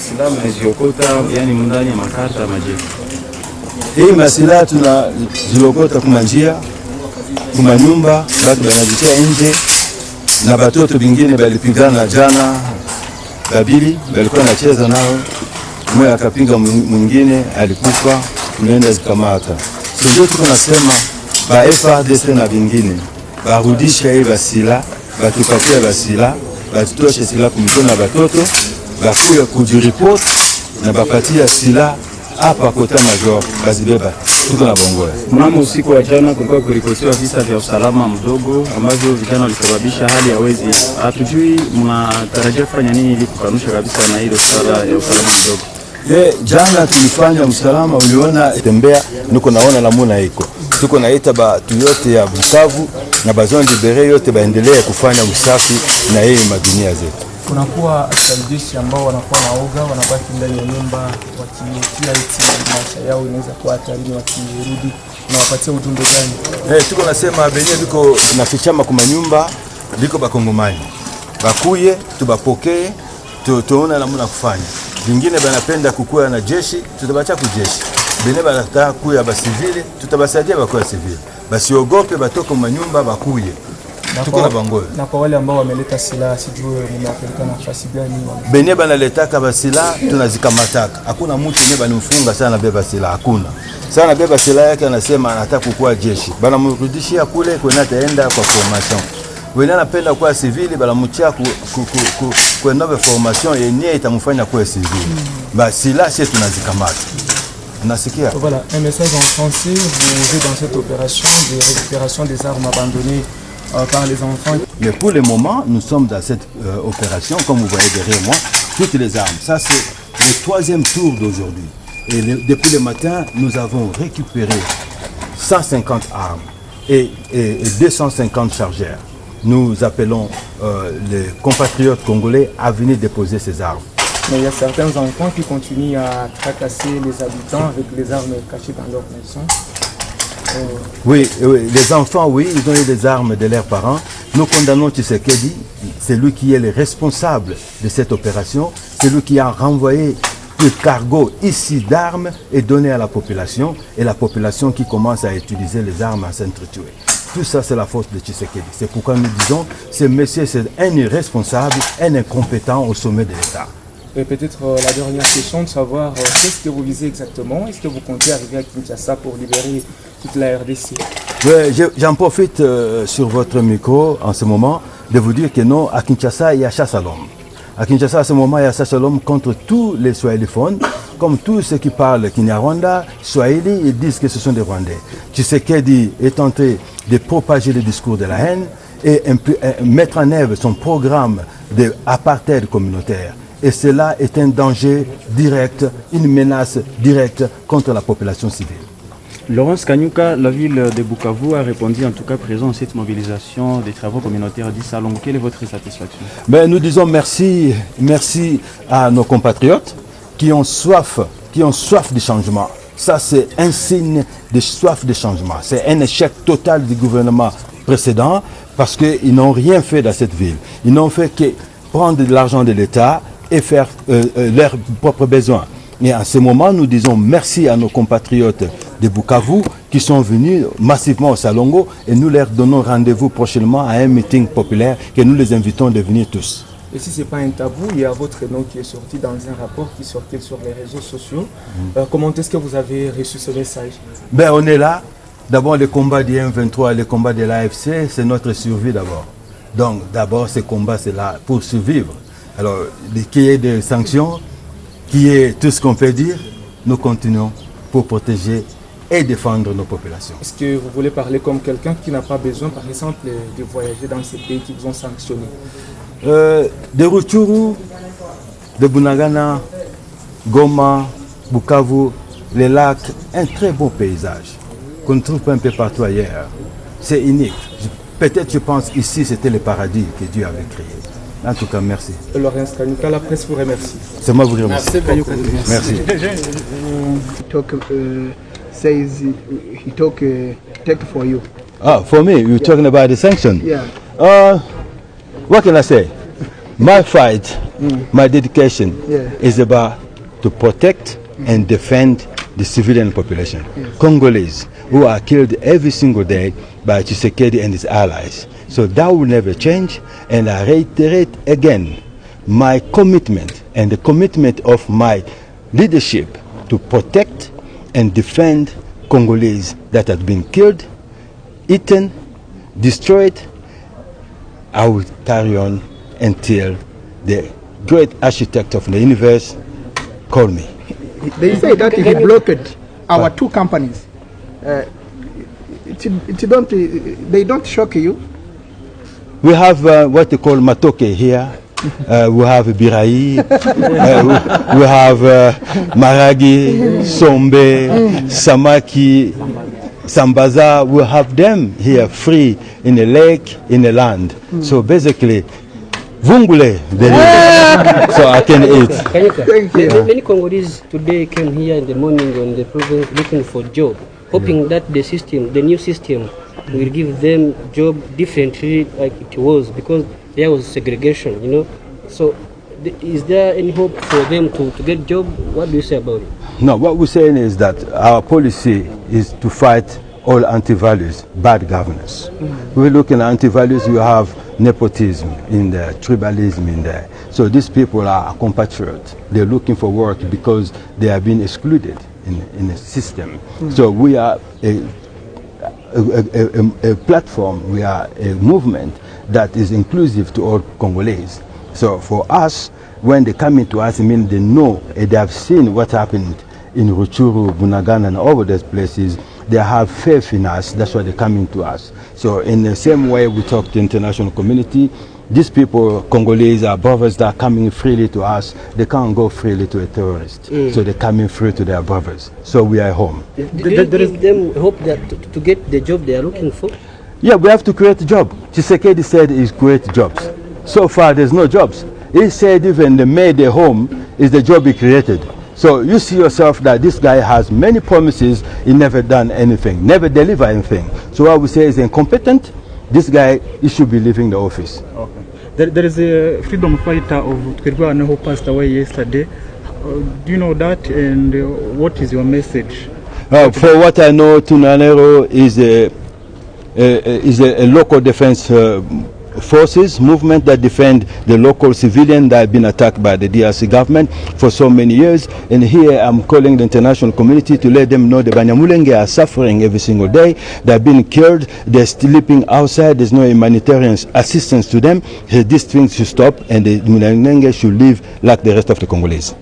masilaha mnaziokota yani ndani ya makarta majeshi? Hii masilaha tunaziokota kwa njia, kwa nyumba, bado wanajitia nje, na batoto bingine balipigana jana, babili balikuwa nacheza nao, mmoja akapiga mwingine alikufa, tunaenda zikamata. Sio tuko nasema ba FARDC na bingine barudisha hii basila, batupatie basila, batutoshe sila kumtona na batoto, bakuya kujiripot na bapatia sila hapa kota major bazibeba. Tuko na bongola. Mnamo usiku wa jana kulikuwa kurikotiwa visa vya usalama mdogo ambavyo vijana walisababisha hali ya wezi. Hatujui mnatarajia kufanya nini ili kukanusha kabisa na hilo swala ya usalama mdogo? Jana tulifanya usalama, uliona tembea, niko naona namuna iko. Tuko naita batu yote ya Bukavu na bazone libere yote baendelee kufanya usafi na hii madunia zetu. Kunakuwa askari ambao wanakuwa na oga, wanabaki ndani ya nyumba wakitia eti maisha yao inaweza kuwa hatarini wakirudi, na wapatia ujumbe gani? Tuko nasema benye biko nafichama kwa nyumba, biko bakongomani. Bakuye, tubapokee, tuona namna kufanya. Vingine banapenda kukua na jeshi, tutabacha kujeshi. Benye banataka kuya ba civile, tutabasaidia bakuya civile. Basiogope batoka kwa nyumba bakuye. Tuko na bangola. Na kwa wale ambao wameleta silaha sijue mnapeleka nafasi gani? Benye banaletaka basila tunazikamataka. Hakuna mtu mwenye banimfunga sana beba silaha, hakuna. Sana beba silaha yake anasema anataka kukua jeshi. Banamrudishia kule kwenye ataenda kwa formation. Wena anapenda kuwa civili balamchia kwa nove formation yenye itamfanya kuwa civili. Basi là c'est tunazikamata. Unasikia? Voilà, un message en français, vous êtes dans cette opération de récupération des armes abandonnées par les enfants. Mais pour le moment, nous sommes dans cette opération, comme vous voyez derrière moi, toutes les armes. Ça c'est le troisième tour d'aujourd'hui. Et depuis le matin, nous avons récupéré 150 armes et 250 chargeurs. Nous appelons les compatriotes congolais à venir déposer ces armes. Mais il y a certains enfants qui continuent à tracasser les habitants avec les armes cachées dans leur maison. Oui, les enfants, oui, ils ont eu des armes de leurs parents. Nous condamnons Tshisekedi, c'est lui qui est le responsable de cette opération. C'est lui qui a renvoyé le cargo ici d'armes et donné à la population. Et la population qui commence à utiliser les armes à s'entretuer. Tout ça, c'est la faute de Tshisekedi. C'est pourquoi nous disons, ce monsieur, c'est un irresponsable, un incompétent au sommet de l'État. Et peut-être la dernière question de savoir qu'est-ce que vous visez exactement? Est-ce que vous comptez arriver à Kinshasa pour libérer toute la RDC? Oui, j'en profite sur votre micro en ce moment de vous dire que non, à Kinshasa, il y a chasse à l'homme. À Kinshasa, à ce moment, il y a chasse à l'homme contre tous les Swahiliphones, comme tous ceux qui parlent Kinyarwanda, Swahili, ils disent que ce sont des Rwandais. Tshisekedi est tenté de propager le discours de la haine et mettre en œuvre son programme d'apartheid communautaire. Et cela est un danger direct, une menace directe contre la population civile. Laurence Kanyuka, la ville de Bukavu a répondu en tout cas présent à cette mobilisation des travaux communautaires d'Issalongo. Quelle est votre satisfaction? Nous disons merci à nos compatriotes qui ont soif de changement. Ça, c'est un signe de soif de changement. C'est un échec total du gouvernement précédent parce qu'ils n'ont rien fait dans cette ville. Ils n'ont fait que prendre de l'argent de l'État et faire leurs propres besoins. Et en ce moment, nous disons merci à nos compatriotes de Bukavu qui sont venus massivement au Salongo et nous leur donnons rendez-vous prochainement à un meeting populaire que nous les invitons de venir tous. Et si ce n'est pas un tabou, il y a votre nom qui est sorti dans un rapport qui sortait sur les réseaux sociaux. Comment est-ce que vous avez reçu ce message? On est là. D'abord, le combat du M23 et le combat de l'AFC, c'est notre survie d'abord. Donc, d'abord, ce combat, c'est là pour survivre. Alors, qu'il y ait des sanctions, qu'il y ait tout ce qu'on peut dire, nous continuons pour protéger et défendre nos populations. Est-ce que vous voulez parler comme quelqu'un qui n'a pas besoin, par exemple, de voyager dans ces pays qui vous ont sanctionné? De Rutshuru, de Bunagana, Goma, Bukavu, les lacs, un très beau paysage qu'on ne trouve pas un peu partout ailleurs. C'est unique. Peut-être, je pense, ici, c'était le paradis que Dieu avait créé. En tout cas, merci. Laurence Kanyuka, la presse vous remercie. C'est moi qui vous remercie. Merci. Says he take for you. For me, you're talking about the sanction? Yeah. What can I say? My fight My dedication Yeah. is about to protect and defend the civilian population. Congolese who are killed every single day by Tshisekedi and his allies. So that will never change, and I reiterate again my commitment and the commitment of my leadership to protect and defend Congolese that have been killed, eaten, destroyed. I will carry on until the great architect of the universe call me. They say that he blocked our two companies. They don't shock you? We have what they call matoke here. We have birai, we have maragi, sombe, samaki, sambaza. We have them here free in the lake, in the land. So basically, vungule, so I can eat. Thank you. Many Congolese today came here in the morning on the province looking for job, hoping that the system, the new system, will give them job differently like it was, because there was segregation, you know. So is there any hope for them to get job? What do you say about it? No, what we're saying is that our policy is to fight all anti-values, bad governance. We're looking at anti-values, you have nepotism in there, tribalism in there. So these people are compatriots. They're looking for work because they have been excluded in the system. So we are a platform, we are a movement that is inclusive to all Congolese. So for us, when they come into us, I mean they know, they have seen what happened in Ruchuru, Bunagana, and all of those places. They have faith in us, that's why they come into us. So in the same way we talk to the international community, these people, Congolese, our brothers that are coming freely to us, they can't go freely to a terrorist. So they come in free to their brothers. So we are home. Do you give them hope that to get the job they are looking for? Yeah, we have to create a job. Tshisekedi said he's create jobs. So far there's no jobs. He said even the made a home is the job he created. So you see yourself that this guy has many promises, he never done anything, never deliver anything. So what we say is incompetent. This guy, he should be leaving the office. Okay. There is a freedom fighter of Twirwaneho who passed away yesterday. Do you know that, and what is your message? For what I know, Twirwaneho is a local defense forces movement that defend the local civilian that have been attacked by the DRC government for so many years. And here I'm calling the international community to let them know the Banyamulenge are suffering every single day. They're being killed, they're sleeping outside, there's no humanitarian assistance to them. These things should stop, and the Banyamulenge should live like the rest of the Congolese.